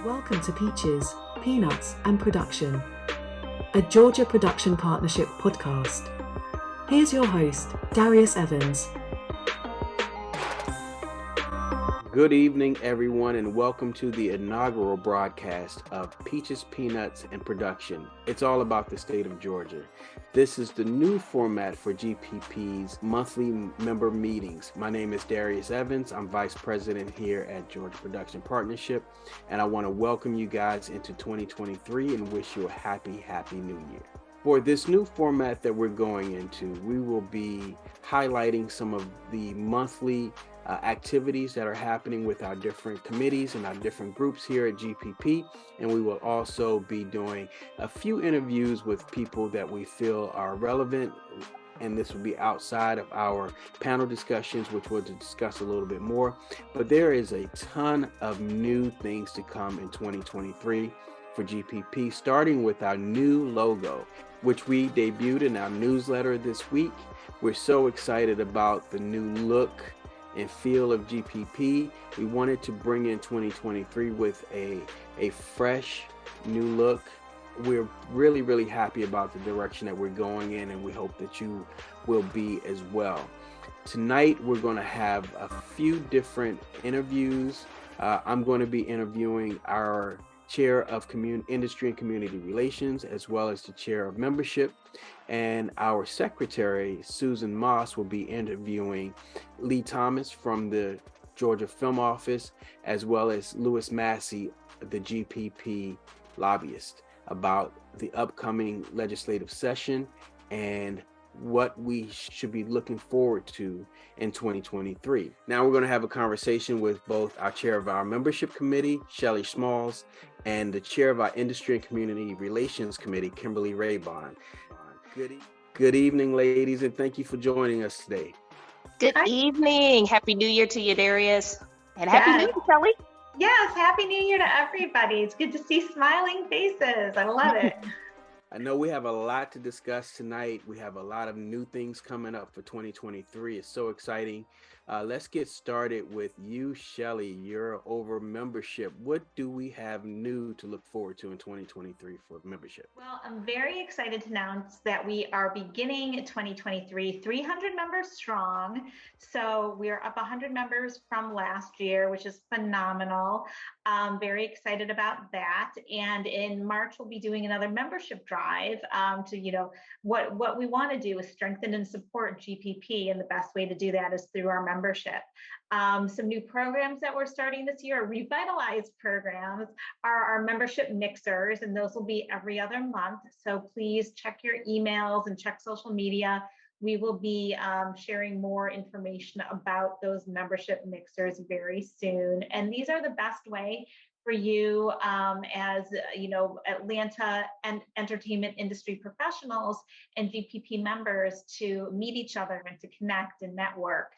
Welcome to Peaches, Peanuts and Production, a Georgia Production Partnership podcast. Here's your host, Darius Evans. Good evening, everyone, and welcome to the inaugural broadcast of Peaches, Peanuts, and Production. It's all about the state of Georgia. This is the new format for GPP's monthly member meetings. My name is Darius Evans. I'm Vice President here at Georgia Production Partnership, and I want to welcome you guys into 2023 and wish you a happy new year. For this new format that we're going into, we will be highlighting some of the monthly activities that are happening with our different committees and our different groups here at GPP. And we will also be doing a few interviews with people that we feel are relevant. And this will be outside of our panel discussions, which we'll discuss a little bit more. But there is a ton of new things to come in 2023 for GPP, starting with our new logo, which we debuted in our newsletter this week. We're so excited about the new look and feel of GPP. We wanted to bring in 2023 with a fresh new look. We're really happy about the direction that we're going in, and we hope that you will be as well. Tonight, we're going to have a few different interviews. I'm going to be interviewing our Chair of Industry and Community Relations, as well as the Chair of Membership. And our Secretary, Susan Moss, will be interviewing Lee Thomas from the Georgia Film Office, as well as Louis Massey, the GPP lobbyist, about the upcoming legislative session and what we should be looking forward to in 2023. Now we're going to have a conversation with both our chair of our membership committee, Shelly Smalls, and the chair of our Industry and Community Relations Committee, Kimberly Raybon. Good evening, ladies, and thank you for joining us today. Good evening. Happy New Year to you, Darius. And Happy New Year, Shelly. Yes, Happy New Year to everybody. It's good to see smiling faces. I love it. I know we have a lot to discuss tonight. We have a lot of new things coming up for 2023. It's so exciting. Let's get started with you, Shelly. You're over membership. What do we have new to look forward to in 2023 for membership? Well, I'm very excited to announce that we are beginning 2023 300 members strong. So we're up 100 members from last year, which is phenomenal. Very excited about that. And in March, we'll be doing another membership drive to, what we want to do is strengthen and support GPP. And the best way to do that is through our membership. Some new programs that we're starting this year, revitalized programs, are our membership mixers, and those will be every other month. So please check your emails and check social media. We will be sharing more information about those membership mixers very soon. And these are the best way for you as Atlanta and entertainment industry professionals and GPP members to meet each other and to connect and network.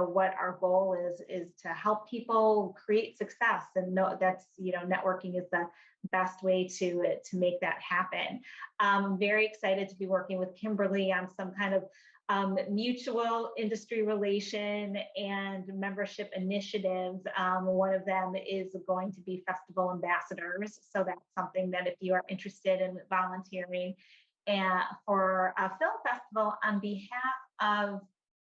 What our goal is to help people create success, and know that's networking is the best way to make that happen. I'm very excited to be working with Kimberly on some kind of mutual industry relation and membership initiatives. One of them is going to be festival ambassadors. So that's something that if you are interested in volunteering for a film festival on behalf of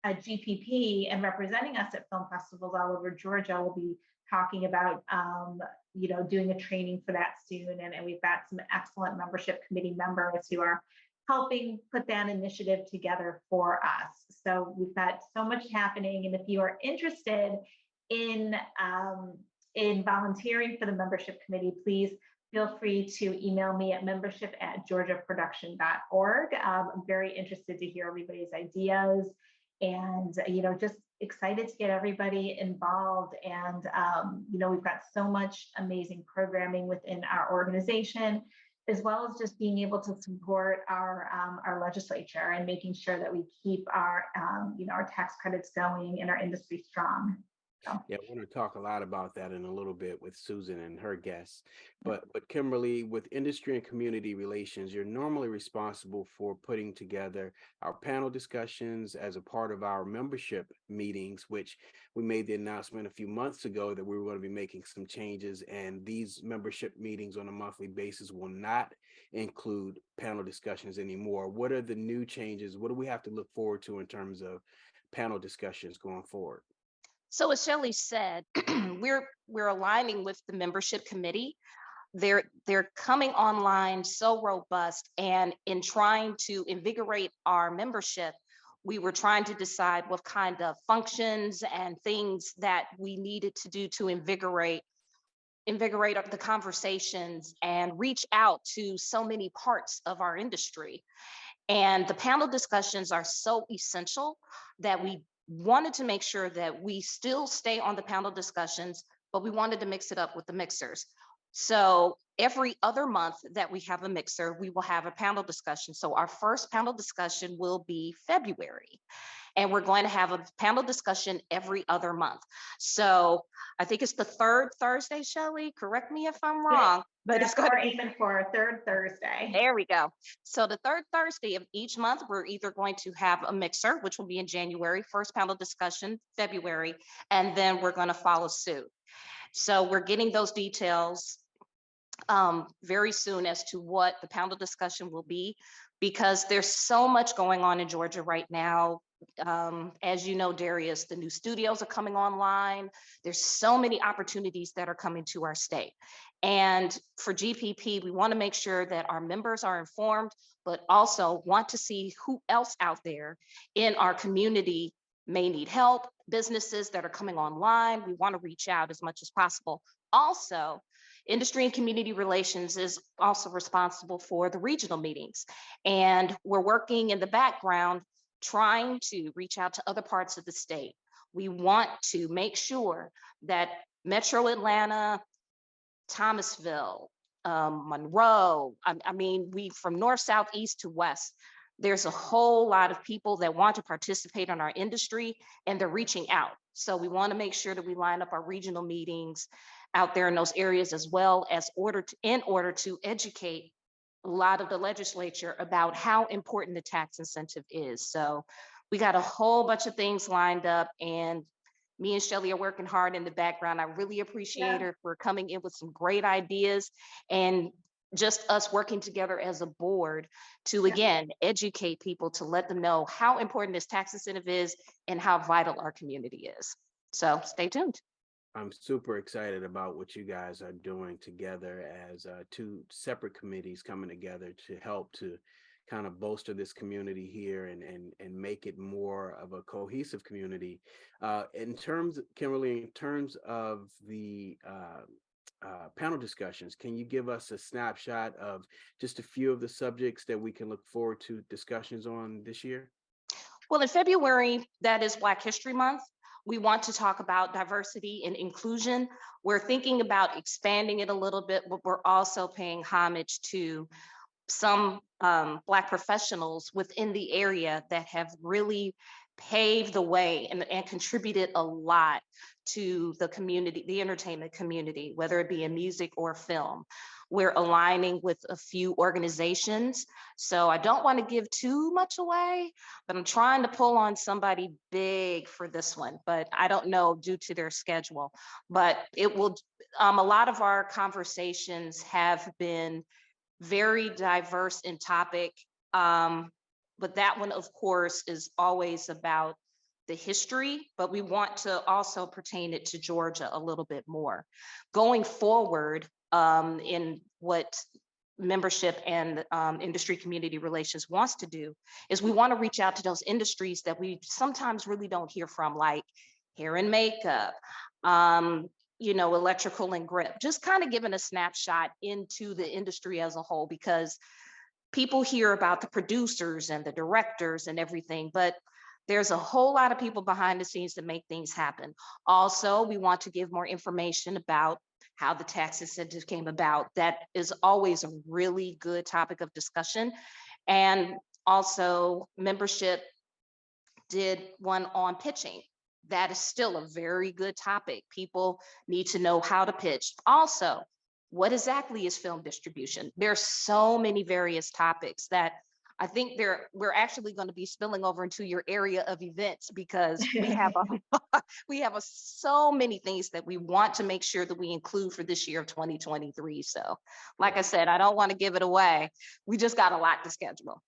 a GPP and representing us at film festivals all over Georgia, we'll be talking about doing a training for that soon. And we've got some excellent membership committee members who are helping put that initiative together for us. So we've got so much happening. And if you are interested in volunteering for the membership committee, please feel free to email me at membership@georgiaproduction.org. I'm very interested to hear everybody's ideas, and just excited to get everybody involved. And we've got so much amazing programming within our organization, as well as just being able to support our legislature and making sure that we keep our tax credits going and our industry strong. Yeah, I want to talk a lot about that in a little bit with Susan and her guests. But Kimberly, with industry and community relations, you're normally responsible for putting together our panel discussions as a part of our membership meetings, which we made the announcement a few months ago that we were going to be making some changes, and these membership meetings on a monthly basis will not include panel discussions anymore. What are the new changes? What do we have to look forward to in terms of panel discussions going forward? So as Shelley said, we're aligning with the membership committee. They're coming online so robust, and in trying to invigorate our membership, we were trying to decide what kind of functions and things that we needed to do to invigorate the conversations and reach out to so many parts of our industry. And the panel discussions are so essential that we wanted to make sure that we still stay on the panel discussions, but we wanted to mix it up with the mixers. So every other month that we have a mixer, we will have a panel discussion. So our first panel discussion will be February, and we're going to have a panel discussion every other month. So I think it's the third Thursday, Shelley, correct me if I'm wrong, but it's going to be aiming for a third Thursday. there we go. So the third Thursday of each month, we're either going to have a mixer, which will be in January, first panel discussion, February, and then we're going to follow suit. So we're getting those details very soon as to what the panel discussion will be, because there's so much going on in Georgia right now. As you know, Darius, the new studios are coming online. There's so many opportunities that are coming to our state. And for GPP, we want to make sure that our members are informed, but also want to see who else out there in our community may need help, businesses that are coming online. We want to reach out as much as possible. Also, industry and community relations is also responsible for the regional meetings. And we're working in the background trying to reach out to other parts of the state. We want to make sure that Metro Atlanta, Thomasville, Monroe, I mean, we from north, south, east to west, there's a whole lot of people that want to participate in our industry, and they're reaching out. So we want to make sure that we line up our regional meetings out there in those areas, as well as in order to educate a lot of the legislature about how important the tax incentive is. So we got a whole bunch of things lined up, and me and Shelley are working hard in the background. I really appreciate her for coming in with some great ideas, and just us working together as a board to, again, educate people, to let them know how important this tax incentive is and how vital our community is. So stay tuned. I'm super excited about what you guys are doing together as two separate committees coming together to help to kind of bolster this community here and make it more of a cohesive community. In terms, Kimberly, in terms of the panel discussions, can you give us a snapshot of just a few of the subjects that we can look forward to discussions on this year? Well, in February, that is Black History Month. We want to talk about diversity and inclusion. We're thinking about expanding it a little bit, but we're also paying homage to some Black professionals within the area that have really paved the way and contributed a lot to the community, the entertainment community, whether it be in music or film. We're aligning with a few organizations. So I don't want to give too much away, but I'm trying to pull on somebody big for this one, but I don't know due to their schedule. But it will, a lot of our conversations have been very diverse in topic. But that one, of course, is always about the history, but we want to also pertain it to Georgia a little bit more. Going forward, in what membership and industry community relations wants to do is we want to reach out to those industries that we sometimes really don't hear from, like hair and makeup, electrical and grip, just kind of giving a snapshot into the industry as a whole, because people hear about the producers and the directors and everything, but there's a whole lot of people behind the scenes that make things happen. Also, we want to give more information about how the tax incentive came about. That is always a really good topic of discussion. And also, membership did one on pitching. that is still a very good topic. People need to know how to pitch. Also, what exactly is film distribution? There's so many various topics that I think we're actually going to be spilling over into your area of events, because we have so many things that we want to make sure that we include for this year of 2023. So, like I said, I don't want to give it away. We just got a lot to schedule.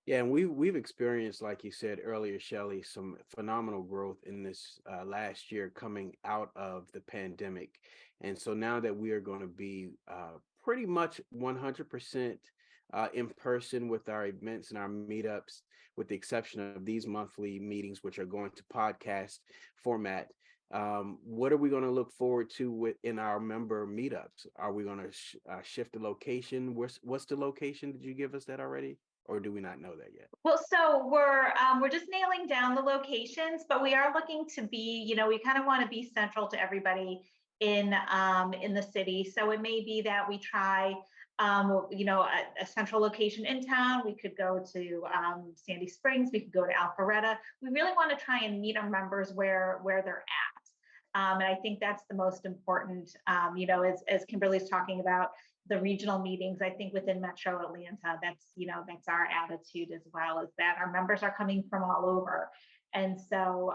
Yeah, and we've experienced, like you said earlier, Shelley, some phenomenal growth in this last year coming out of the pandemic. And so now that we are going to be pretty much 100% in person with our events and our meetups, with the exception of these monthly meetings, which are going to podcast format. What are we going to look forward to in our member meetups? Are we going to shift the location? What's the location? Did you give us that already? Or do we not know that yet? Well, so we're just nailing down the locations, but we are looking to be, we kind of want to be central to everybody in the city. So it may be that we try, a central location in town. We could go to Sandy Springs. We could go to Alpharetta. We really want to try and meet our members where they're at. And I think that's the most important, as Kimberly's talking about the regional meetings. I think within Metro Atlanta, that's our attitude as well, is that our members are coming from all over. And so,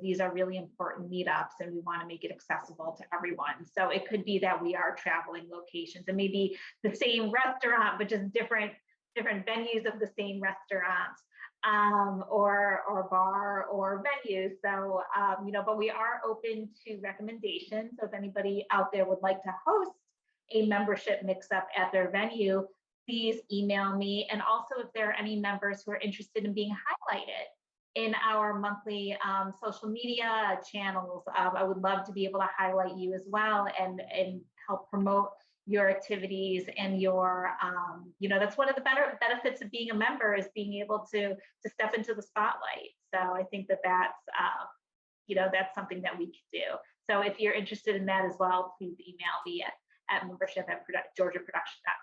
these are really important meetups, and we want to make it accessible to everyone. So it could be that we are traveling locations, and maybe the same restaurant, but just different venues of the same restaurant, or bar or venue. So, but we are open to recommendations. So if anybody out there would like to host a membership mix-up at their venue, please email me. And also, if there are any members who are interested in being highlighted in our monthly social media channels, I would love to be able to highlight you as well, and help promote your activities and your, that's one of the better benefits of being a member, is being able to step into the spotlight. So I think that's something that we can do. So if you're interested in that as well, please email me at membership@georgiaproduction.com.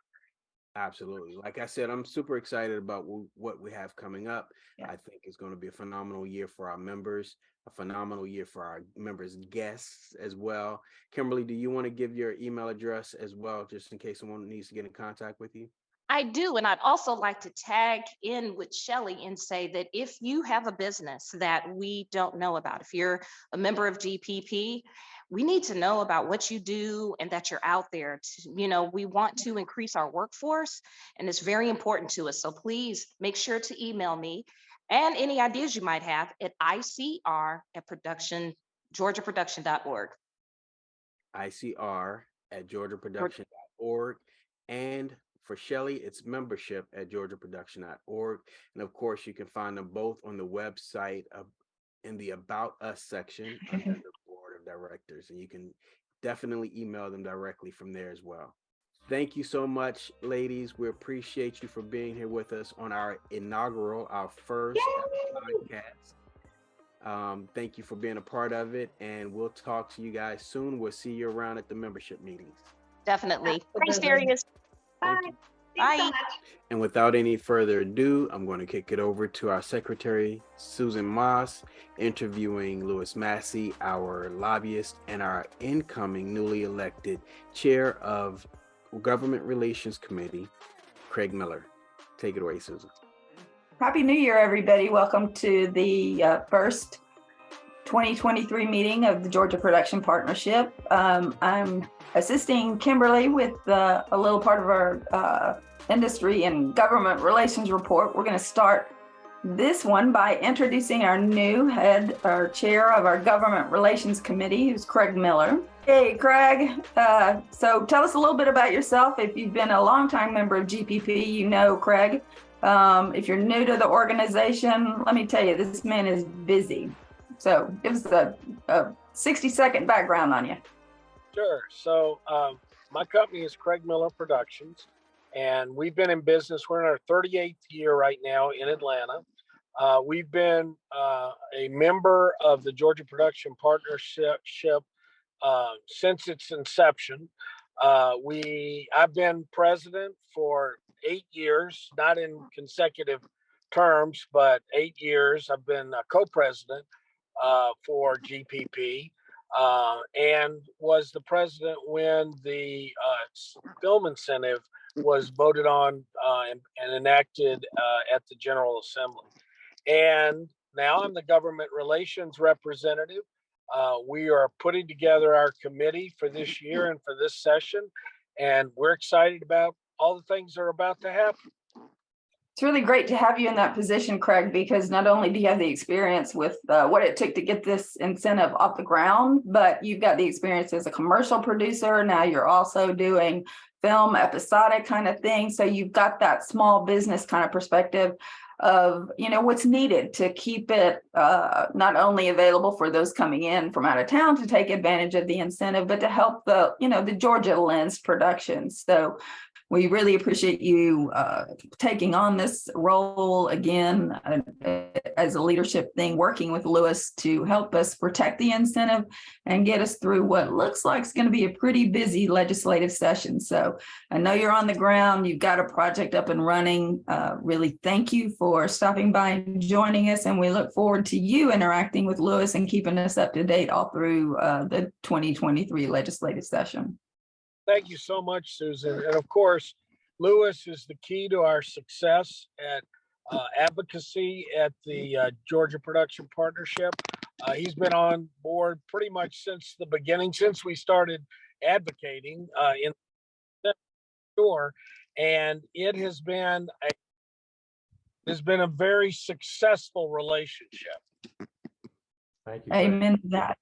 Absolutely. Like I said, I'm super excited about what we have coming up. Yeah. I think it's going to be a phenomenal year for our members, a phenomenal year for our members' guests as well. Kimberly, do you want to give your email address as well, just in case someone needs to get in contact with you? I do. And I'd also like to tag in with Shelley and say that if you have a business that we don't know about, if you're a member of GPP, we need to know about what you do and that you're out there. We want to increase our workforce, and it's very important to us. So please make sure to email me and any ideas you might have at ICR@georgiaproduction.org. ICR@georgiaproduction.org. And for Shelley, it's membership@georgiaproduction.org. And of course, you can find them both on the website in the About Us section under the Board of Directors. And you can definitely email them directly from there as well. Thank you so much, ladies. We appreciate you for being here with us on our first podcast. Thank you for being a part of it, and we'll talk to you guys soon. We'll see you around at the membership meetings. Definitely. Thanks, Darius. Bye. Thanks so much. And without any further ado, I'm going to kick it over to our secretary, Susan Moss, interviewing Louis Massey, our lobbyist, and our incoming newly elected chair of Government Relations Committee, Craig Miller. Take it away, Susan. Happy New Year, everybody. Welcome to the first 2023 meeting of the Georgia Production Partnership. I'm assisting Kimberly with a little part of our industry and government relations report. We're going to start this one by introducing our new head or chair of our Government Relations Committee, who's Craig Miller. Hey, Craig. So tell us a little bit about yourself. If you've been a longtime member of GPP, you know Craig. If you're new to the organization, let me tell you, this man is busy. So give us a 60-second background on you. Sure. So my company is Craig Miller Productions, and we've been in business. We're in our 38th year right now in Atlanta. We've been a member of the Georgia Production Partnership since its inception. I've been president for 8 years, not in consecutive terms, but 8 years. I've been a co-president for GPP, and was the president when the film incentive was voted on and enacted at the General Assembly. And now I'm the government relations representative. We are putting together our committee for this year and for this session, and we're excited about all the things that are about to happen. It's really great to have you in that position, Craig, because not only do you have the experience with what it took to get this incentive off the ground, but you've got the experience as a commercial producer. Now you're also doing film episodic kind of thing. So you've got that small business kind of perspective of, what's needed to keep it not only available for those coming in from out of town to take advantage of the incentive, but to help the Georgia lens productions. So we really appreciate you taking on this role again as a leadership thing, working with Lewis to help us protect the incentive and get us through what looks like it's going to be a pretty busy legislative session. So I know you're on the ground. You've got a project up and running. Really thank you for stopping by and joining us. And we look forward to you interacting with Lewis and keeping us up to date all through the 2023 legislative session. Thank you so much, Susan. And of course, Lewis is the key to our success at advocacy at the Georgia Production Partnership. He's been on board pretty much since the beginning, since we started advocating in the store, and it has been a very successful relationship. Thank you. Craig. Amen to that.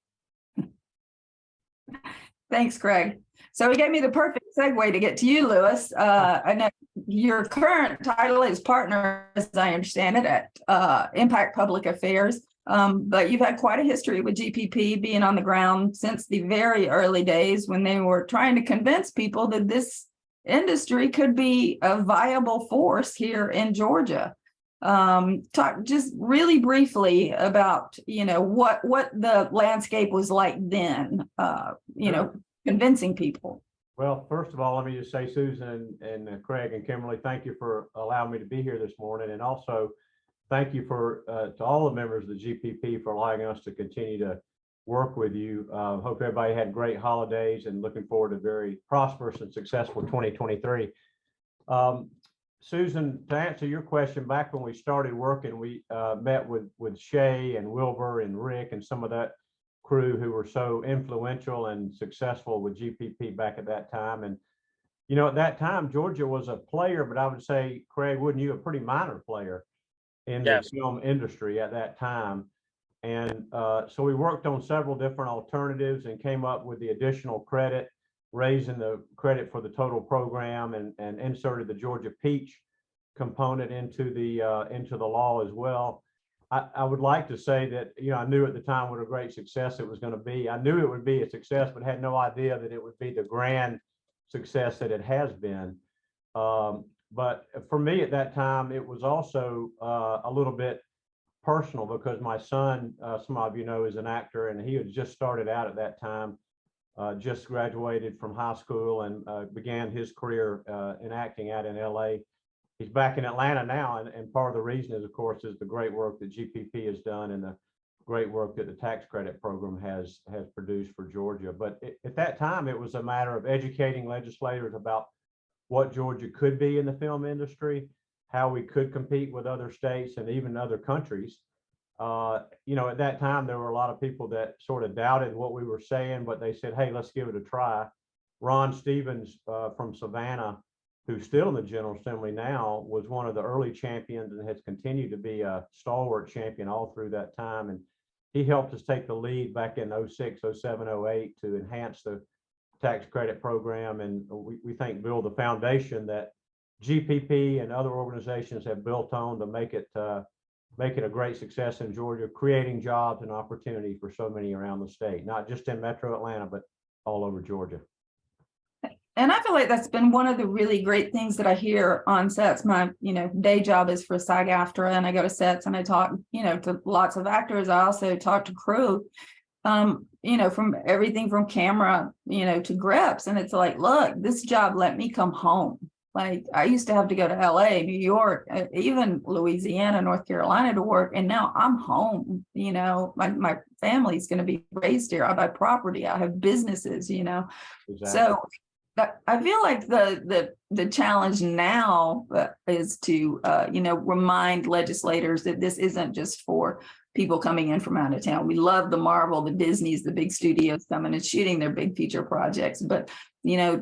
Thanks, Craig. So he gave me the perfect segue to get to you, Lewis. I know your current title is partner, as I understand it, at Impact Public Affairs. But you've had quite a history with GPP, being on the ground since the very early days when they were trying to convince people that this industry could be a viable force here in Georgia. Talk just really briefly about, what the landscape was like then, convincing people. Well, first of all, let me just say, Susan and Craig and Kimberly, thank you for allowing me to be here this morning. And also thank you to all the members of the GPP for allowing us to continue to work with you. Hope everybody had great holidays and looking forward to very prosperous and successful 2023. Susan, to answer your question, back when we started working, we met with Shay and Wilbur and Rick and some of that crew who were so influential and successful with GPP back at that time. And, at that time, Georgia was a player, but I would say, Craig, wouldn't you, a pretty minor player in Yes. the film industry at that time. And so we worked on several different alternatives and came up with the additional credit, raising the credit for the total program, and inserted the Georgia Peach component into the law as well. I would like to say that, I knew at the time what a great success it was going to be. I knew it would be a success, but had no idea that it would be the grand success that it has been. But for me at that time, it was also a little bit personal because my son, some of you know, is an actor, and he had just started out at that time, just graduated from high school and began his career in acting out in LA. He's back in Atlanta now, and part of the reason is, of course, is the great work that GPP has done and the great work that the tax credit program has produced for Georgia. But at that time, it was a matter of educating legislators about what Georgia could be in the film industry, how we could compete with other states and even other countries. At that time, there were a lot of people that sort of doubted what we were saying, but they said, hey, let's give it a try. Ron Stevens from Savannah, who's still in the General Assembly now, was one of the early champions and has continued to be a stalwart champion all through that time. And he helped us take the lead back in 06, 07, 08 to enhance the tax credit program. And we think build the foundation that GPP and other organizations have built on to make it a great success in Georgia, creating jobs and opportunity for so many around the state, not just in Metro Atlanta, but all over Georgia. And I feel like that's been one of the really great things that I hear on sets. My, day job is for SAG-AFTRA, and I go to sets and I talk, to lots of actors. I also talk to crew, from everything from camera, to grips. And it's like, look, this job let me come home. Like I used to have to go to LA, New York, even Louisiana, North Carolina to work. And now I'm home, my family's going to be raised here. I buy property, I have businesses, Exactly. So I feel like the challenge now is to, remind legislators that this isn't just for people coming in from out of town. We love the Marvel, the Disneys, the big studios coming and shooting their big feature projects, but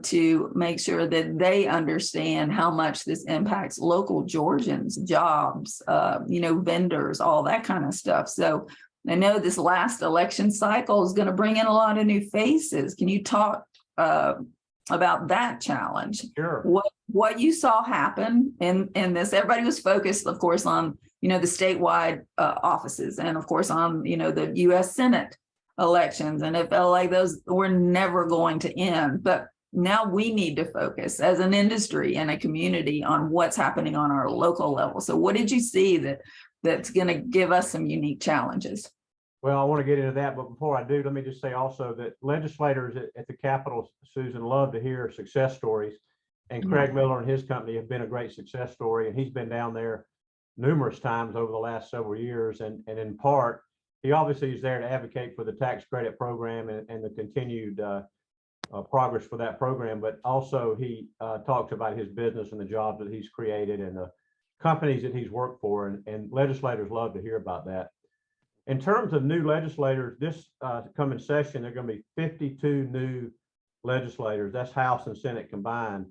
to make sure that they understand how much this impacts local Georgians, jobs, vendors, all that kind of stuff. So I know this last election cycle is going to bring in a lot of new faces. Can you talk about that challenge? Sure. What you saw happen in this? Everybody was focused, of course, on the statewide offices, and of course on the U.S. Senate elections, and it felt like those were never going to end. But now we need to focus as an industry and a community on what's happening on our local level. So what did you see that's going to give us some unique challenges? Well, I want to get into that, but before I do, let me just say also that legislators at the Capitol, Susan, love to hear success stories. And Craig Miller and his company have been a great success story. And he's been down there numerous times over the last several years. And in part, he obviously is there to advocate for the tax credit program and the continued progress for that program. But also he talks about his business and the jobs that he's created and the companies that he's worked for. And legislators love to hear about that. In terms of new legislators, this coming session, there are going to be 52 new legislators. That's House and Senate combined.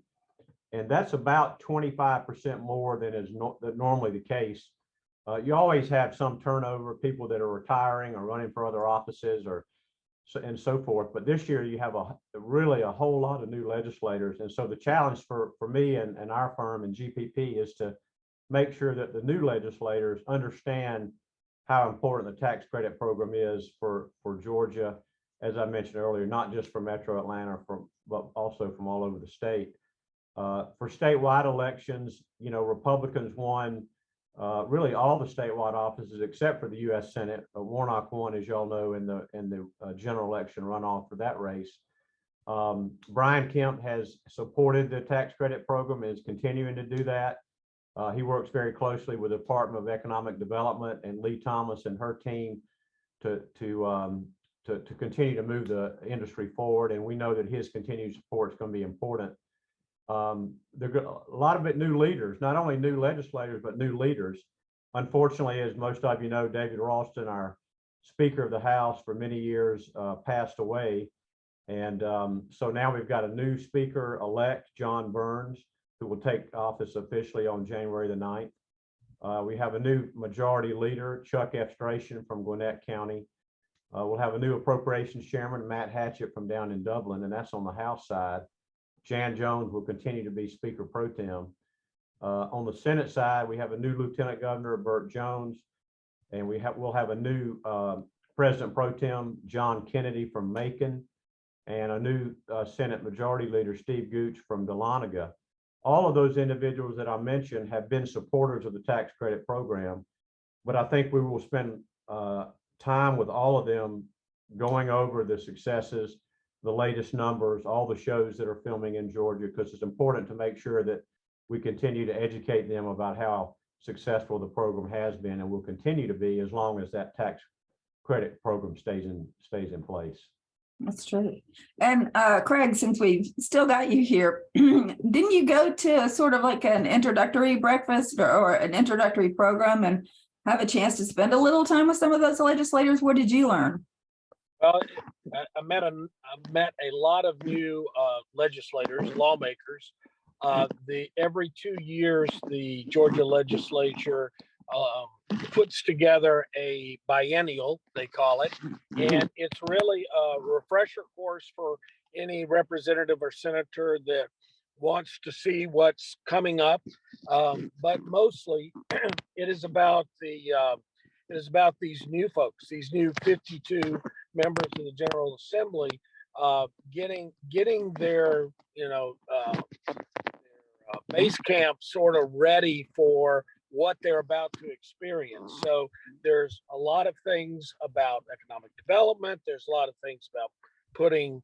And that's about 25% more than is normally the case. You always have some turnover, people that are retiring or running for other offices and so forth. But this year you have really a whole lot of new legislators. And so the challenge for me and our firm and GPP is to make sure that the new legislators understand how important the tax credit program is for Georgia, as I mentioned earlier, not just for Metro Atlanta, but also from all over the state. For statewide elections, Republicans won really all the statewide offices except for the U.S. Senate. Warnock won, as y'all know, in the general election runoff for that race. Brian Kemp has supported the tax credit program and is continuing to do that. He works very closely with the Department of Economic Development and Lee Thomas and her team to continue to move the industry forward. And we know that his continued support is going to be important. There are a lot of new leaders, not only new legislators, but new leaders. Unfortunately, as most of you know, David Ralston, our Speaker of the House for many years, passed away. And so now we've got a new Speaker-elect, John Burns, who will take office officially on January the 9th. We have a new majority leader, Chuck Efstration from Gwinnett County. We'll have a new appropriations chairman, Matt Hatchett from down in Dublin, and that's on the House side. Jan Jones will continue to be Speaker Pro Tem. On the Senate side, we have a new Lieutenant Governor, Burt Jones, and we'll have a new President Pro Tem, John Kennedy from Macon, and a new Senate Majority Leader, Steve Gooch from Dahlonega. All of those individuals that I mentioned have been supporters of the tax credit program, but I think we will spend time with all of them going over the successes, the latest numbers, all the shows that are filming in Georgia, because it's important to make sure that we continue to educate them about how successful the program has been and will continue to be as long as that tax credit program stays in place. That's true. And Craig, since we've still got you here, didn't you go to sort of like an introductory breakfast or an introductory program and have a chance to spend a little time with some of those legislators? What did you learn? Well, I met a lot of new legislators, lawmakers. Every 2 years, the Georgia legislature puts together a biennial, they call it, and it's really a refresher course for any representative or senator that wants to see what's coming up. But mostly, it is about these new folks, these new 52 members of the General Assembly, getting their base camp sort of ready for what they're about to experience. So there's a lot of things about economic development. There's a lot of things about putting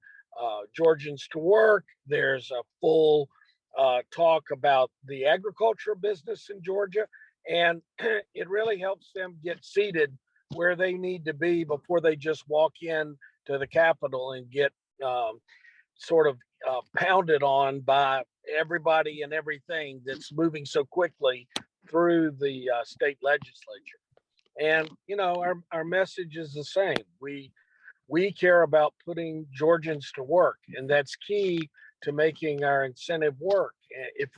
Georgians to work. There's a full talk about the agricultural business in Georgia, and it really helps them get seated where they need to be before they just walk in to the Capitol and get sort of pounded on by everybody and everything that's moving so quickly through the state legislature. And our message is the same. We care about putting Georgians to work, and that's key to making our incentive work. If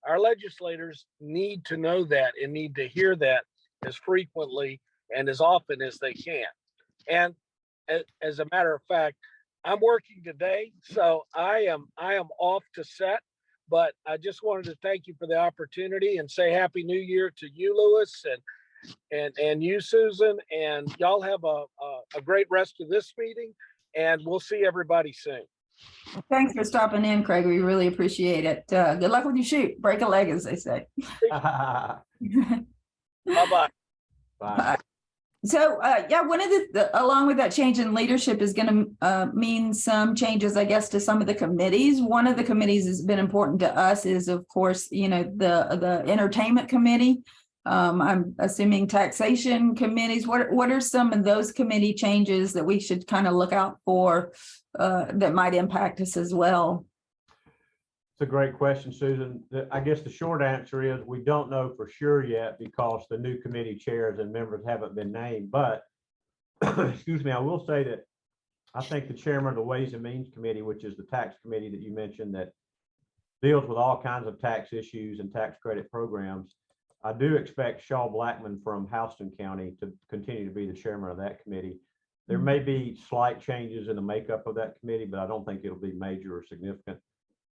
our legislators need to know that and need to hear that as frequently and as often as they can. And as a matter of fact, I'm working today, so I am off to set. But I just wanted to thank you for the opportunity and say Happy New Year to you, Lewis, and you, Susan, and y'all have a great rest of this meeting, and we'll see everybody soon. Thanks for stopping in, Craig. We really appreciate it. Good luck with your shoot. Break a leg, as they say. Bye-bye. Bye. So, one of along with that change in leadership is going to mean some changes, I guess, to some of the committees. One of the committees that's been important to us is, of course, the entertainment committee. I'm assuming taxation committees. What are some of those committee changes that we should kind of look out for that might impact us as well? It's a great question, Susan. I guess the short answer is we don't know for sure yet because the new committee chairs and members haven't been named. But excuse me, I will say that I think the chairman of the Ways and Means Committee, which is the tax committee that you mentioned that deals with all kinds of tax issues and tax credit programs, I do expect Shaw Blackman from Houston County to continue to be the chairman of that committee. There may be slight changes in the makeup of that committee, but I don't think it'll be major or significant.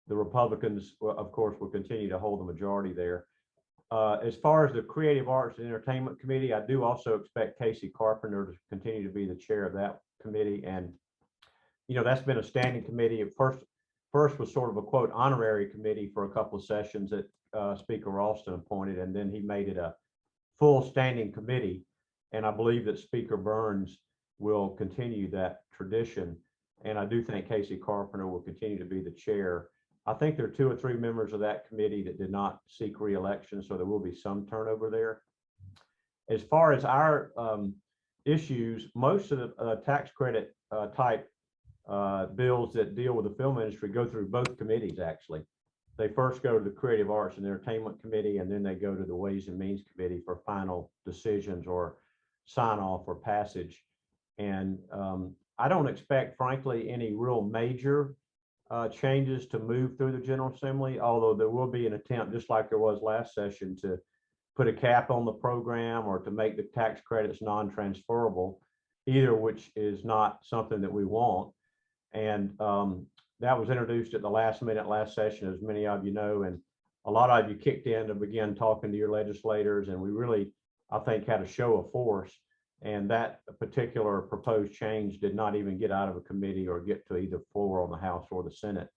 The Republicans, of course, will continue to hold the majority there. As far as the Creative Arts and Entertainment Committee, I do also expect Casey Carpenter to continue to be the chair of that committee. And, that's been a standing committee. At first was sort of a quote honorary committee for a couple of sessions that Speaker Ralston appointed, and then he made it a full standing committee. And I believe that Speaker Burns will continue that tradition. And I do think Casey Carpenter will continue to be the chair. I think there are 2 or 3 members of that committee that did not seek re-election, so there will be some turnover there. As far as our issues, most of the tax credit type bills that deal with the film industry go through both committees, actually. They first go to the Creative Arts and Entertainment Committee, and then they go to the Ways and Means Committee for final decisions or sign off or passage. And I don't expect, frankly, any real major changes to move through the General Assembly, although there will be an attempt, just like there was last session, to put a cap on the program or to make the tax credits non-transferable, either which is not something that we want. And that was introduced at the last minute last session, as many of you know, and a lot of you kicked in to begin talking to your legislators, and we really, I think, had a show of force. And that particular proposed change did not even get out of a committee or get to either floor on the House or the Senate.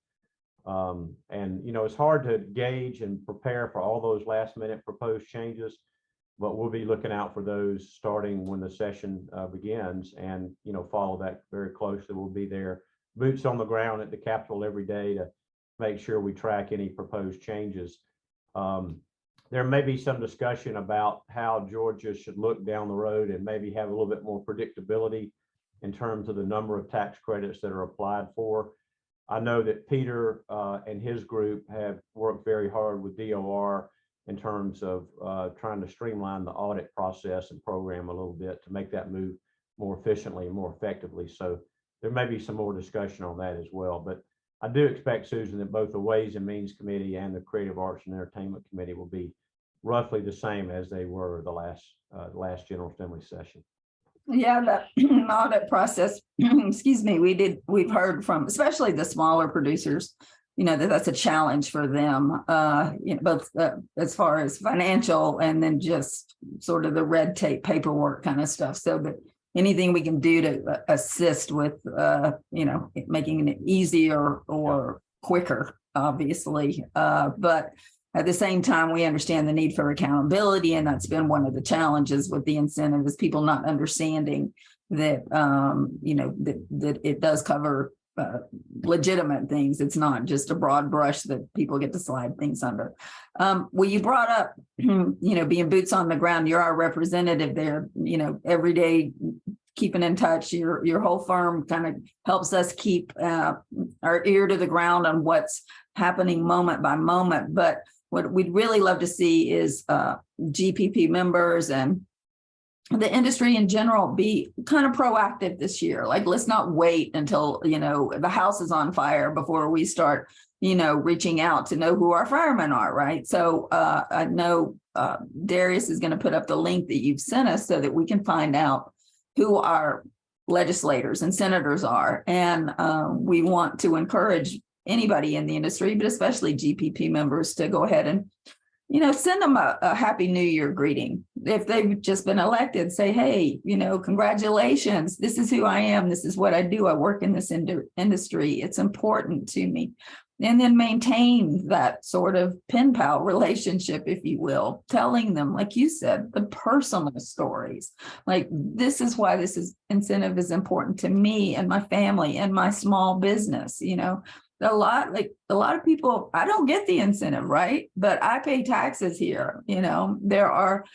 And, it's hard to gauge and prepare for all those last minute proposed changes, but we'll be looking out for those starting when the session begins and, follow that very closely. We'll be there, boots on the ground at the Capitol every day to make sure we track any proposed changes. There may be some discussion about how Georgia should look down the road and maybe have a little bit more predictability in terms of the number of tax credits that are applied for. I know that Peter and his group have worked very hard with DOR in terms of trying to streamline the audit process and program a little bit to make that move more efficiently and more effectively. So there may be some more discussion on that as well. But I do expect, Susan, that both the Ways and Means Committee and the Creative Arts and Entertainment Committee will be roughly the same as they were the last General Assembly session. Yeah, the audit process, excuse me, we've heard from, especially the smaller producers, that's a challenge for them, both as far as financial and then just sort of the red tape paperwork kind of stuff. So that anything we can do to assist with, making it easier or quicker, obviously. But at the same time, we understand the need for accountability, and that's been one of the challenges with the incentive is people not understanding that, that it does cover legitimate things. It's not just a broad brush that people get to slide things under. Well, you brought up, being boots on the ground. You're our representative there, every day, keeping in touch. Your whole firm kind of helps us keep our ear to the ground on what's happening moment by moment. But what we'd really love to see is GPP members and the industry in general be kind of proactive this year. Like, let's not wait until, the house is on fire before we start, reaching out to know who our firemen are, right? So I know Darius is going to put up the link that you've sent us so that we can find out who our legislators and senators are. And we want to encourage anybody in the industry, but especially GPP members, to go ahead and send them a happy new year greeting. If they've just been elected, say, hey, congratulations. This is who I am. This is what I do. I work in this industry. It's important to me. And then maintain that sort of pen pal relationship, if you will, telling them, like you said, the personal stories. Like, this is why incentive is important to me and my family and my small business. A lot of people, I don't get the incentive, right? But I pay taxes here. There are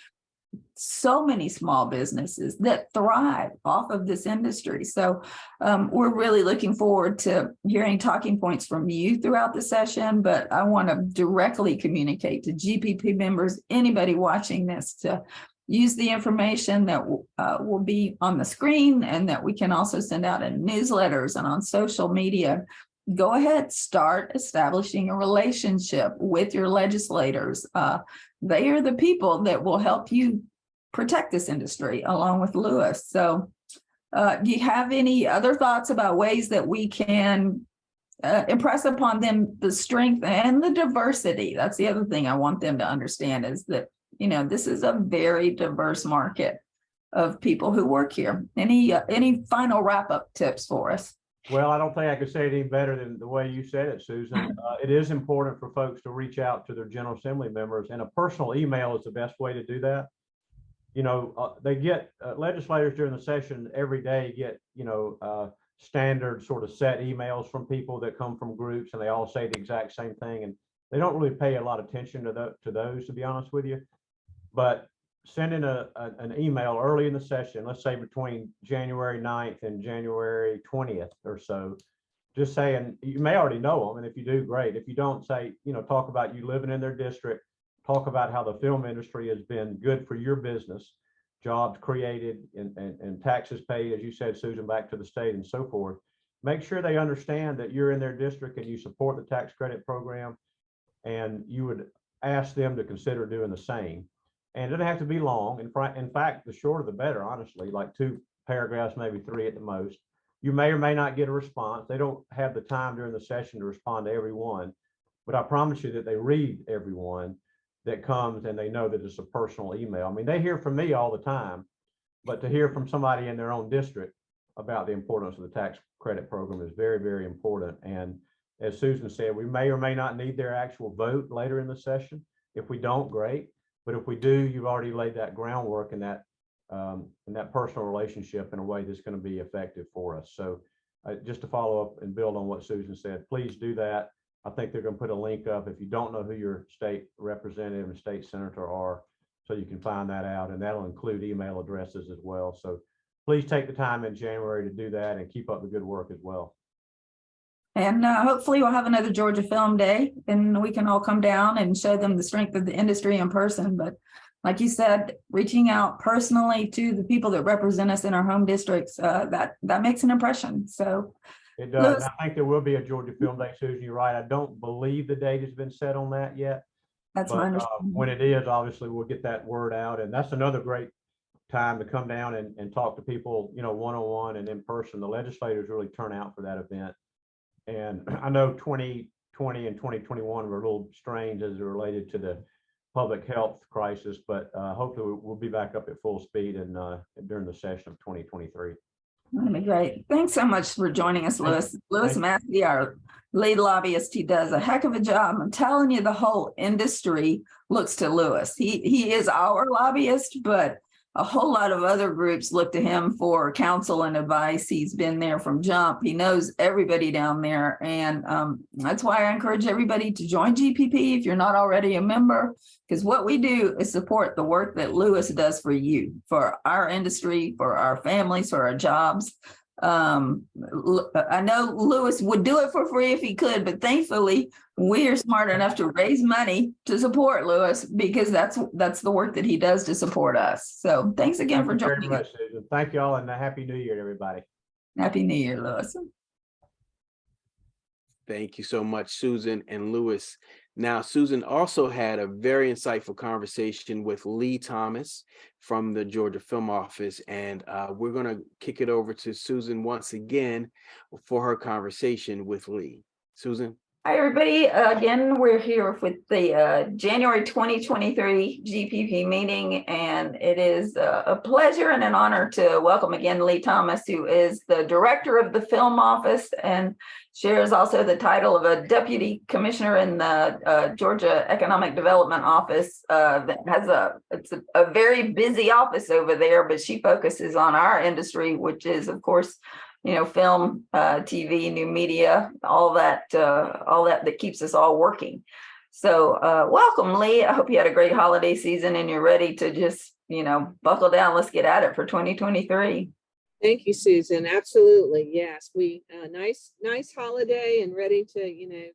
so many small businesses that thrive off of this industry. So we're really looking forward to hearing talking points from you throughout the session, but I want to directly communicate to GPP members, anybody watching this, to use the information that will be on the screen and that we can also send out in newsletters and on social media. Go ahead, start establishing a relationship with your legislators. They are the people that will help you protect this industry along with Lewis. So do you have any other thoughts about ways that we can impress upon them the strength and the diversity? That's the other thing I want them to understand, is that, this is a very diverse market of people who work here. Any final wrap-up tips for us? Well, I don't think I could say it any better than the way you said it, Susan. It is important for folks to reach out to their General Assembly members, and a personal email is the best way to do that. They get legislators during the session every day get, standard sort of set emails from people that come from groups, and they all say the exact same thing. And they don't really pay a lot of attention to those, to be honest with you. But sending an email early in the session, let's say between January 9th and January 20th or so, just saying, you may already know them, and if you do, great. If you don't, say, talk about you living in their district, talk about how the film industry has been good for your business, jobs created and taxes paid, as you said, Susan, back to the state and so forth. Make sure they understand that you're in their district and you support the tax credit program, and you would ask them to consider doing the same. And it doesn't have to be long. In fact, the shorter the better, honestly, like 2 paragraphs, maybe 3 at the most. You may or may not get a response. They don't have the time during the session to respond to everyone, but I promise you that they read everyone that comes, and they know that it's a personal email. I mean, they hear from me all the time, but to hear from somebody in their own district about the importance of the tax credit program is very, very important. And as Susan said, we may or may not need their actual vote later in the session. If we don't, great. But if we do, you've already laid that groundwork in that personal relationship in a way that's going to be effective for us. So just to follow up and build on what Susan said, please do that. I think they're going to put a link up if you don't know who your state representative and state senator are, so you can find that out, and that'll include email addresses as well. So please take the time in January to do that and keep up the good work as well. And hopefully we'll have another Georgia Film Day, and we can all come down and show them the strength of the industry in person. But like you said, reaching out personally to the people that represent us in our home districts, that makes an impression. So it does. I think there will be a Georgia Film Day, Susan. You're right. I don't believe the date has been set on that yet. That's my understanding. When it is, obviously we'll get that word out, and that's another great time to come down and talk to people, one-on-one and in person. The legislators really turn out for that event. And I know 2020 and 2021 were a little strange as it related to the public health crisis, but hopefully we'll be back up at full speed and during the session of 2023. That'd be great. Thanks so much for joining us, Lewis. Lewis Massey, our lead lobbyist. He does a heck of a job. I'm telling you, the whole industry looks to Lewis. He is our lobbyist, but a whole lot of other groups look to him for counsel and advice. He's been there from jump. He knows everybody down there. And that's why I encourage everybody to join GPP if you're not already a member, because what we do is support the work that Lewis does for you, for our industry, for our families, for our jobs. I know Lewis would do it for free if he could, but thankfully we are smart enough to raise money to support Lewis, because that's the work that he does to support us. So thanks again for joining us. Susan. Thank you all, and a happy new year to everybody. Happy New Year, Lewis. Thank you so much, Susan and Lewis. Now, Susan also had a very insightful conversation with Lee Thomas from the Georgia Film Office, and we're going to kick it over to Susan once again for her conversation with Lee. Susan? Hi, everybody. Again, we're here with the January 2023 GPP meeting, and it is a pleasure and an honor to welcome again Lee Thomas, who is the director of the Film Office and shares also the title of a deputy commissioner in the Georgia Economic Development Office. That has it's a very busy office over there, but she focuses on our industry, which is, of course, film, TV, new media, all that keeps us all working. So welcome, Lee. I hope you had a great holiday season and you're ready to just, buckle down. Let's get at it for 2023. Thank you, Susan. Absolutely. Yes. We nice holiday and ready to,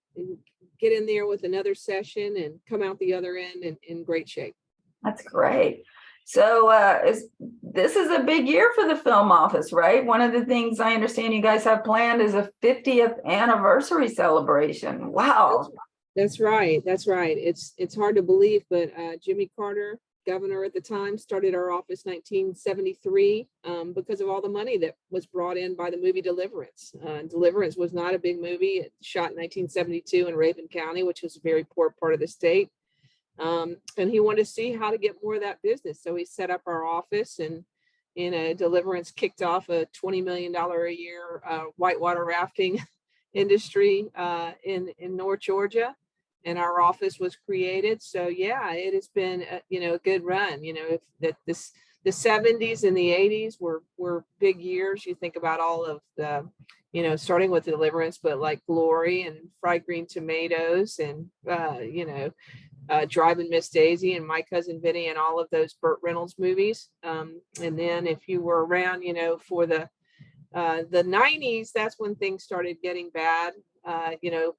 get in there with another session and come out the other end in great shape. That's great. So this is a big year for the Film Office, right? One of the things I understand you guys have planned is a 50th anniversary celebration. Wow. That's right. That's right. It's hard to believe, but Jimmy Carter, governor at the time, started our office 1973 because of all the money that was brought in by the movie Deliverance. Deliverance was not a big movie. It shot in 1972 in Raven County, which was a very poor part of the state. And he wanted to see how to get more of that business. So he set up our office, and Deliverance kicked off a $20 million a year whitewater rafting industry in North Georgia. And our office was created. So yeah, it has been a good run. The 70s and the 80s were big years. You think about all of the, starting with Deliverance, but like Glory and Fried Green Tomatoes and Driving Miss Daisy and My Cousin Vinny and all of those Burt Reynolds movies. And then if you were around, for the 90s, that's when things started getting bad.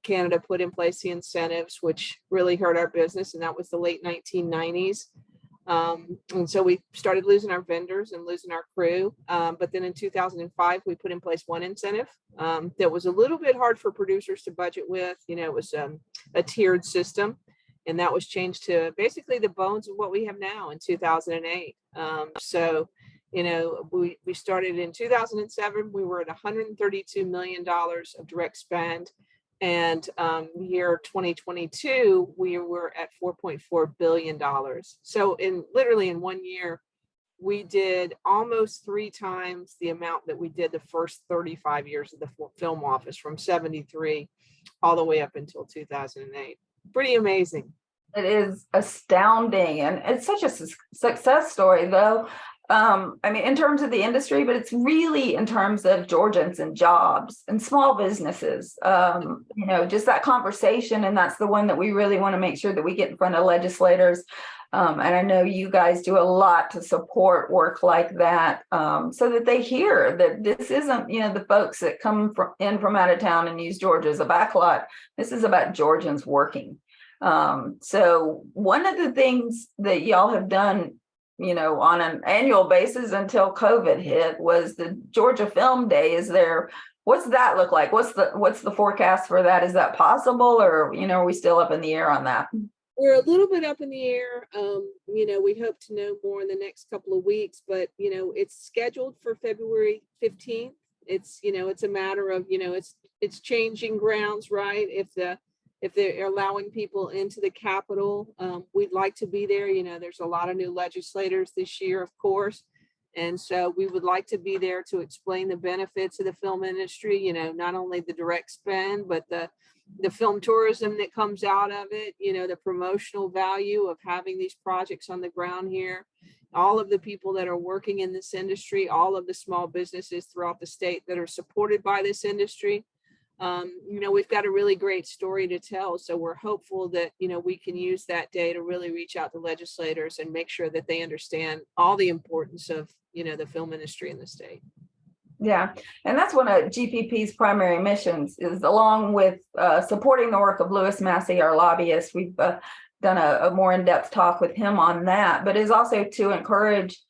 Canada put in place the incentives, which really hurt our business. And that was the late 1990s. And so we started losing our vendors and losing our crew. But then in 2005, we put in place one incentive that was a little bit hard for producers to budget with. It was a tiered system. And that was changed to basically the bones of what we have now in 2008. We started in 2007. We were at $132 million of direct spend. And year 2022, we were at $4.4 billion. So literally in 1 year, we did almost 3 times the amount that we did the first 35 years of the Film Office, from 73 all the way up until 2008. Pretty amazing. It is astounding. And it's such a success story, though. In terms of the industry, but it's really in terms of Georgians and jobs and small businesses, just that conversation. And that's the one that we really want to make sure that we get in front of legislators. And I know you guys do a lot to support work like that, so that they hear that this isn't, the folks that come in from out of town and use Georgia as a backlot. This is about Georgians working. So one of the things that y'all have done, on an annual basis until COVID hit, was the Georgia Film Day. What's that look like? What's the forecast for that? Is that possible, or, are we still up in the air on that? We're a little bit up in the air. We hope to know more in the next couple of weeks, but, it's scheduled for February 15th. It's a matter of, it's changing grounds, right? If they're allowing people into the Capitol, we'd like to be there. There's a lot of new legislators this year, of course. And so we would like to be there to explain the benefits of the film industry, not only the direct spend, but the film tourism that comes out of it, the promotional value of having these projects on the ground here. all of the people that are working in this industry, all of the small businesses throughout the state that are supported by this industry. We've got a really great story to tell. So we're hopeful that, we can use that day to really reach out to legislators and make sure that they understand all the importance of, the film industry in the state. Yeah, and that's one of GPP's primary missions is, along with supporting the work of Louis Massey, our lobbyist. We've done a more in-depth talk with him on that, but is also to encourage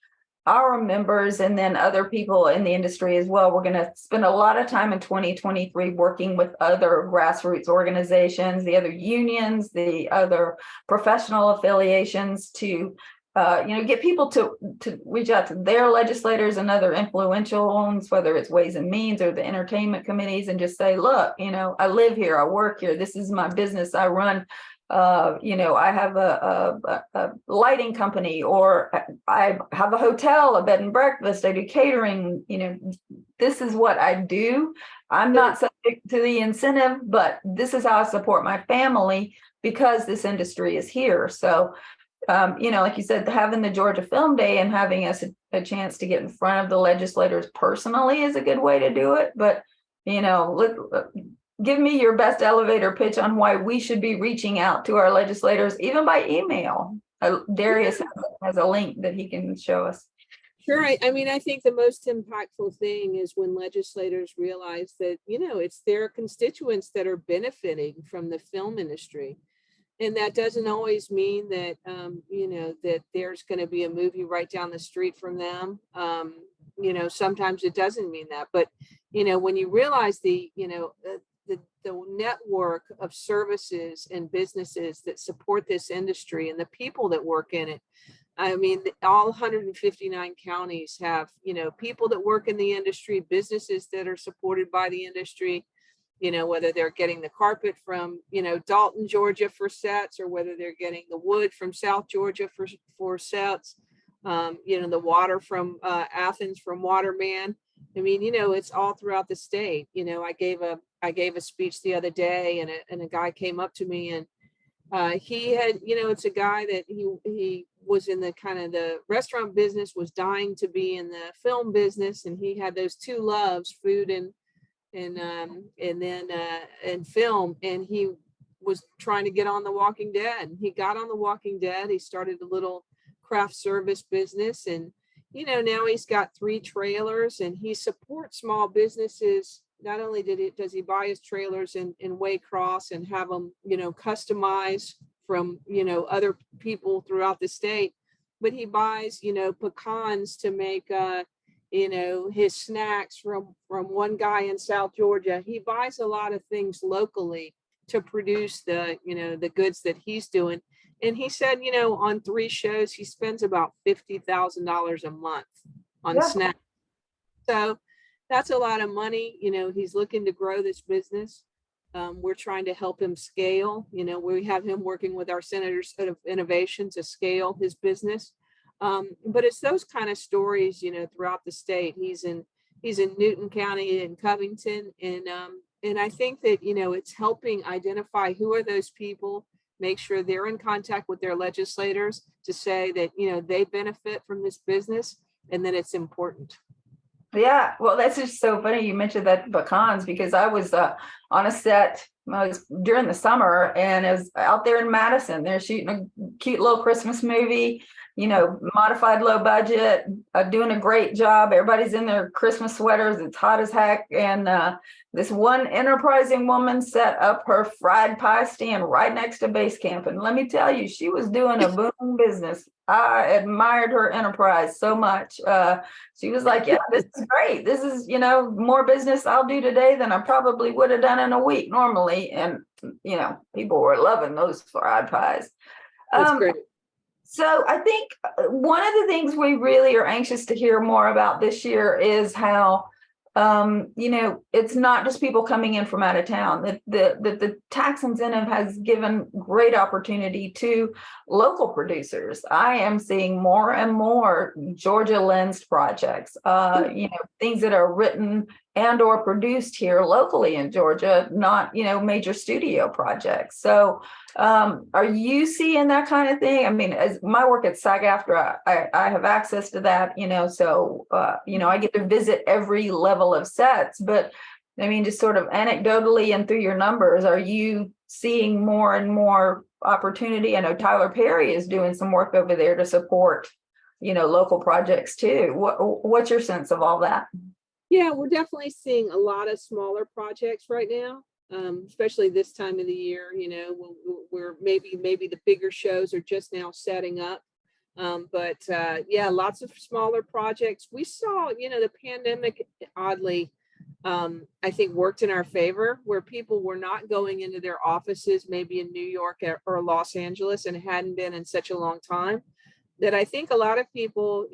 our members and then other people in the industry as well. We're going to spend a lot of time in 2023 working with other grassroots organizations, the other unions, the other professional affiliations to get people to reach out to their legislators and other influential ones, whether it's Ways and Means or the entertainment committees, and just say, look, I live here, I work here, this is my business, I run, I have a lighting company, or I have a hotel, a bed and breakfast, I do catering, this is what I do. I'm not subject to the incentive, but this is how I support my family because this industry is here. So like you said, having the Georgia Film Day and having us a chance to get in front of the legislators personally is a good way to do it. But, give me your best elevator pitch on why we should be reaching out to our legislators, even by email. Darius has a link that he can show us. Sure. I think the most impactful thing is when legislators realize that, it's their constituents that are benefiting from the film industry. And that doesn't always mean that, that there's going to be a movie right down the street from them. Sometimes it doesn't mean that. But, when you realize the network of services and businesses that support this industry and the people that work in it, all 159 counties have, people that work in the industry, businesses that are supported by the industry, whether they're getting the carpet from, Dalton, Georgia for sets, or whether they're getting the wood from South Georgia for sets, the water from Athens from Waterman. It's all throughout the state. I gave a speech the other day, and a guy came up to me, and he had, it's a guy that he was in the kind of the restaurant business, was dying to be in the film business, and he had those two loves, food and film, and he was trying to get on The Walking Dead. He got on The Walking Dead. He started a little craft service business, and now he's got 3 trailers, and he supports small businesses. Not only does he buy his trailers in Waycross and have them customized from other people throughout the state, but he buys pecans to make his snacks from one guy in South Georgia. He buys a lot of things locally to produce the goods that he's doing. And he said, on 3 shows, he spends about $50,000 a month on snacks. So that's a lot of money. He's looking to grow this business. We're trying to help him scale. We have him working with our Centers of Innovation to scale his business. But it's those kind of stories, throughout the state. He's in Newton County and Covington. And I think that, it's helping identify who are those people, make sure they're in contact with their legislators to say that, they benefit from this business and that it's important. Yeah, well, that's just so funny you mentioned that pecans, because I was on a set during the summer, and I was out there in Madison. They're shooting a cute little Christmas movie, modified low budget, doing a great job. Everybody's in their Christmas sweaters. It's hot as heck. And this one enterprising woman set up her fried pie stand right next to base camp. And let me tell you, she was doing a boom business. I admired her enterprise so much. She was like, yeah, this is great. This is, more business I'll do today than I probably would have done in a week normally. And, people were loving those fried pies. That's great. So I think one of the things we really are anxious to hear more about this year is how, it's not just people coming in from out of town. The tax incentive has given great opportunity to local producers. I am seeing more and more Georgia lensed projects, things that are written and or produced here locally in Georgia, not, major studio projects. So are you seeing that kind of thing? I mean, as my work at SAG-AFTRA, I have access to that, so, I get to visit every level of sets, but I mean, just sort of anecdotally and through your numbers, are you seeing more and more opportunity? I know Tyler Perry is doing some work over there to support, local projects too. What's your sense of all that? Yeah, we're definitely seeing a lot of smaller projects right now, especially this time of the year. Where maybe the bigger shows are just now setting up. But yeah, lots of smaller projects. We saw, the pandemic oddly, I think worked in our favor, where people were not going into their offices, maybe in New York or Los Angeles, and hadn't been in such a long time. That I think a lot of people,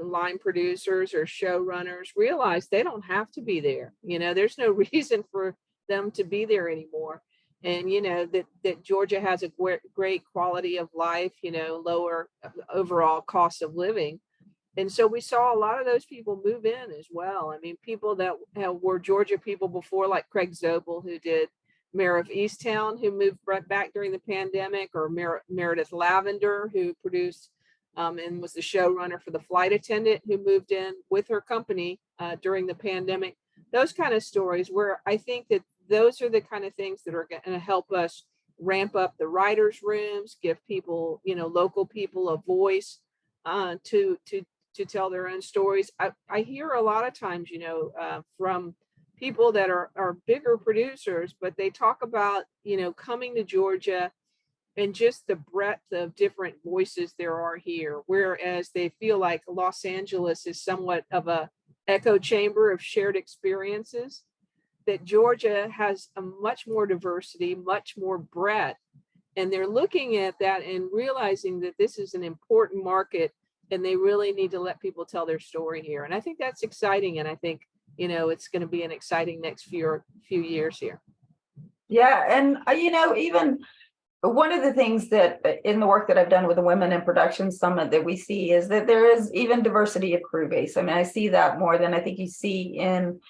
line producers or showrunners realize they don't have to be there. There's no reason for them to be there anymore. And, that Georgia has a great quality of life, lower overall cost of living. And so we saw a lot of those people move in as well. I mean, people that were Georgia people before, like Craig Zobel, who did Mayor of Easttown, who moved right back during the pandemic, or Meredith Lavender, who produced and was the showrunner for The Flight Attendant, who moved in with her company during the pandemic. Those kind of stories, where I think that those are the kind of things that are going to help us ramp up the writers' rooms, give people, local people, a voice to tell their own stories. I hear a lot of times, from people that are bigger producers, but they talk about, coming to Georgia and just the breadth of different voices there are here, whereas they feel like Los Angeles is somewhat of a echo chamber of shared experiences, that Georgia has a much more diversity, much more breadth. And they're looking at that and realizing that this is an important market, and they really need to let people tell their story here. And I think that's exciting. And I think, it's going to be an exciting next few years here. Yeah. And, even one of the things that in the work that I've done with the Women in Production Summit that we see is that there is even diversity of crew base. I mean, I see that more than I think you see in,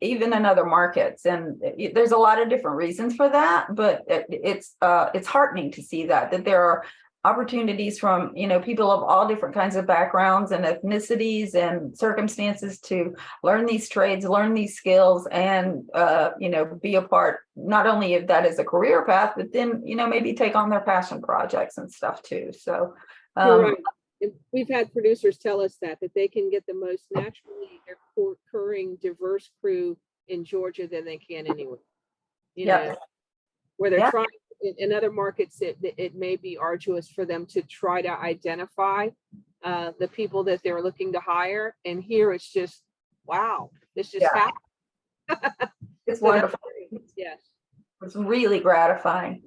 even in other markets. And there's a lot of different reasons for that, but it's heartening to see that there are opportunities from, people of all different kinds of backgrounds and ethnicities and circumstances to learn these trades, learn these skills, and, be a part not only of that as a career path, but then, maybe take on their passion projects and stuff too. So you're right. We've had producers tell us that they can get the most naturally occurring diverse crew in Georgia than they can anywhere. Where they're trying in other markets, it may be arduous for them to try to identify the people that they're looking to hire. And here it's just, wow, this just happened. It's wonderful. Yes. It's really gratifying.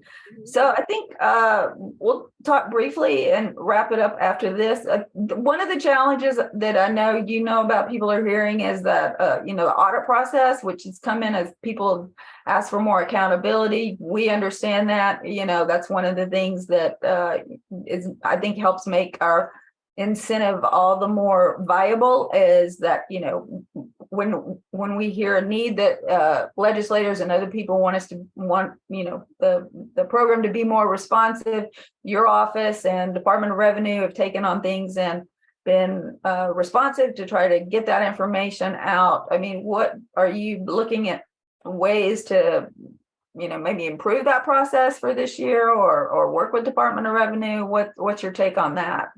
So I think we'll talk briefly and wrap it up after this. One of the challenges that I know about people are hearing is that the audit process, which has come in as people ask for more accountability. We understand that. That's one of the things that I think helps make our incentive all the more viable, is that when we hear a need that legislators and other people want the program to be more responsive, your office and Department of Revenue have taken on things and been responsive to try to get that information out. I mean, what are you looking at ways to maybe improve that process for this year, or work with Department of Revenue? What's your take on that?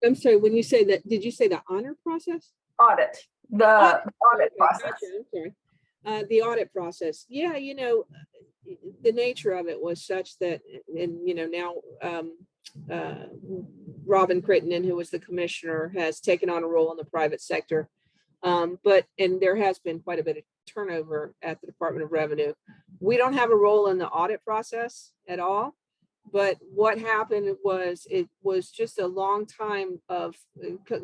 I'm sorry, when you say that, did you say the honor process? Audit. The audit process. Gotcha, I'm sorry. The audit process. Yeah, the nature of it was such that, and now Robin Crittenden, who was the commissioner, has taken on a role in the private sector. And there has been quite a bit of turnover at the Department of Revenue. We don't have a role in the audit process at all. But what happened was, it was just a long time of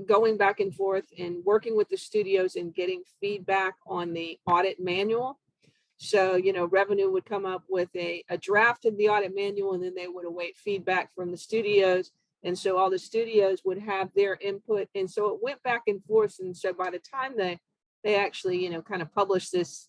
going back and forth and working with the studios and getting feedback on the audit manual. So, Revenue would come up with a draft of the audit manual, and then they would await feedback from the studios. And so all the studios would have their input. And so it went back and forth. And so by the time the they actually, kind of published this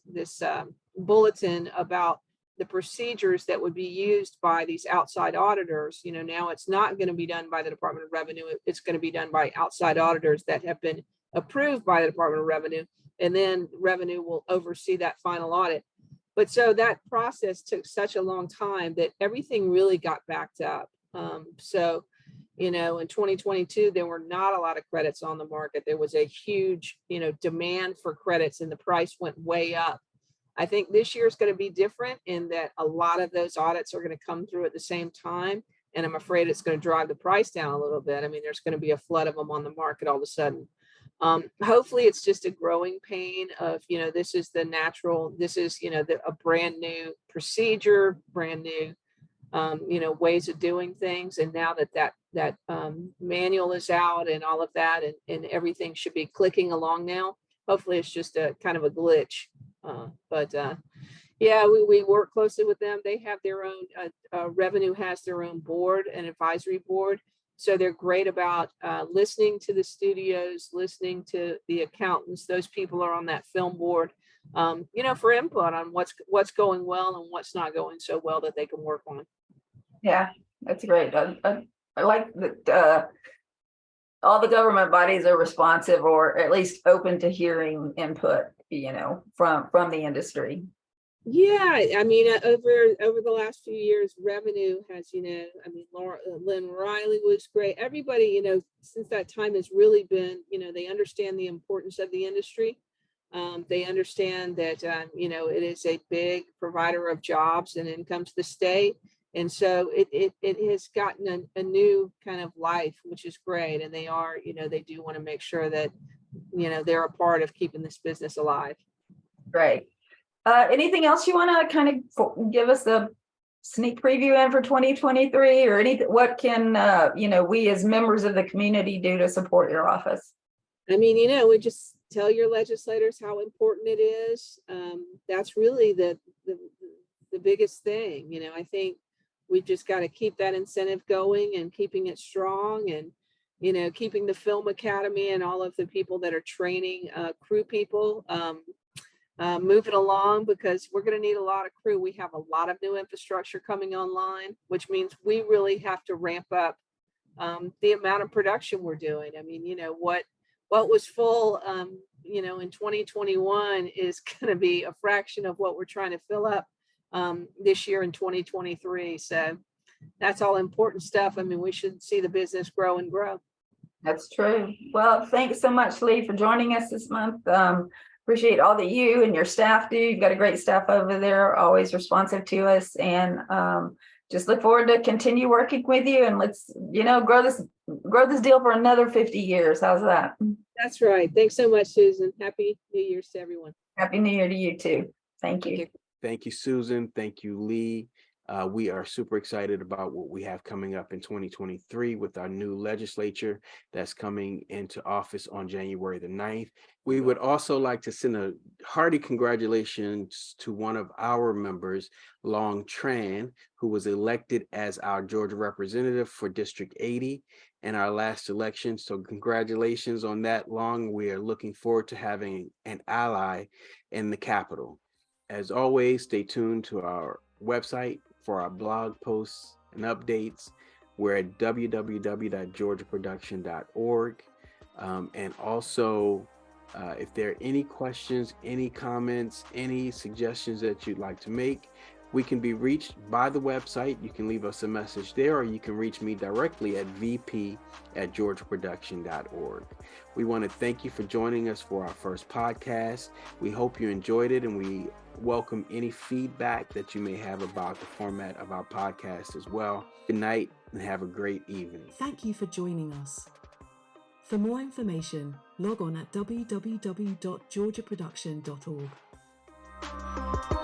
bulletin about the procedures that would be used by these outside auditors. Now it's not going to be done by the Department of Revenue. It's going to be done by outside auditors that have been approved by the Department of Revenue, and then Revenue will oversee that final audit. But so that process took such a long time that everything really got backed up. In 2022, there were not a lot of credits on the market. There was a huge, demand for credits, and the price went way up. I think this year is going to be different in that a lot of those audits are going to come through at the same time. And I'm afraid it's going to drive the price down a little bit. I mean, there's going to be a flood of them on the market all of a sudden. Hopefully it's just a growing pain of, this is the natural, this is, a brand new procedure, brand new, ways of doing things. And now that manual is out and all of that, and everything should be clicking along now. Hopefully it's just a kind of a glitch. We work closely with them. They have their own, Revenue has their own board, an advisory board. So they're great about listening to the studios, listening to the accountants. Those people are on that film board, for input on what's going well and what's not going so well that they can work on. Yeah, that's great. I like that all the government bodies are responsive, or at least open to hearing input, from the industry. Yeah, I mean, over the last few years, Revenue has, Lynn Riley was great. Everybody, since that time has really been, they understand the importance of the industry. They understand that, it is a big provider of jobs and income to the state. And so it has gotten a new kind of life, which is great. And they are, they do want to make sure that, they're a part of keeping this business alive. Right. Anything else you want to kind of give us a sneak preview in for 2023, or anything? What can, we as members of the community do to support your office? I mean, we just tell your legislators how important it is. That's really the biggest thing. I think we've just got to keep that incentive going and keeping it strong, and, keeping the Film Academy and all of the people that are training crew people moving along, because we're going to need a lot of crew. We have a lot of new infrastructure coming online, which means we really have to ramp up the amount of production we're doing. I mean, what was full, in 2021 is going to be a fraction of what we're trying to fill up this year in 2023. So that's all important stuff. I mean, we should see the business grow and grow. That's true. Well, thanks so much, Lee, for joining us this month. Appreciate all that you and your staff do. You've got a great staff over there, always responsive to us, and just look forward to continue working with you, and let's, grow this deal for another 50 years. How's that? That's right. Thanks so much, Susan. Happy New Year's to everyone. Happy New Year to you too. Thank you. Thank you, Susan. Thank you, Lee. We are super excited about what we have coming up in 2023 with our new legislature that's coming into office on January the 9th. We would also like to send a hearty congratulations to one of our members, Long Tran, who was elected as our Georgia representative for District 80 in our last election. So congratulations on that, Long. We are looking forward to having an ally in the Capitol. As always, stay tuned to our website for our blog posts and updates. We're at www.georgiaproduction.org. And also, if there are any questions, any comments, any suggestions that you'd like to make, we can be reached by the website. You can leave us a message there, or you can reach me directly at vp@georgiaproduction.org. We want to thank you for joining us for our first podcast. We hope you enjoyed it, and we welcome any feedback that you may have about the format of our podcast as well. Good night and have a great evening. Thank you for joining us. For more information, log on at www.georgiaproduction.org.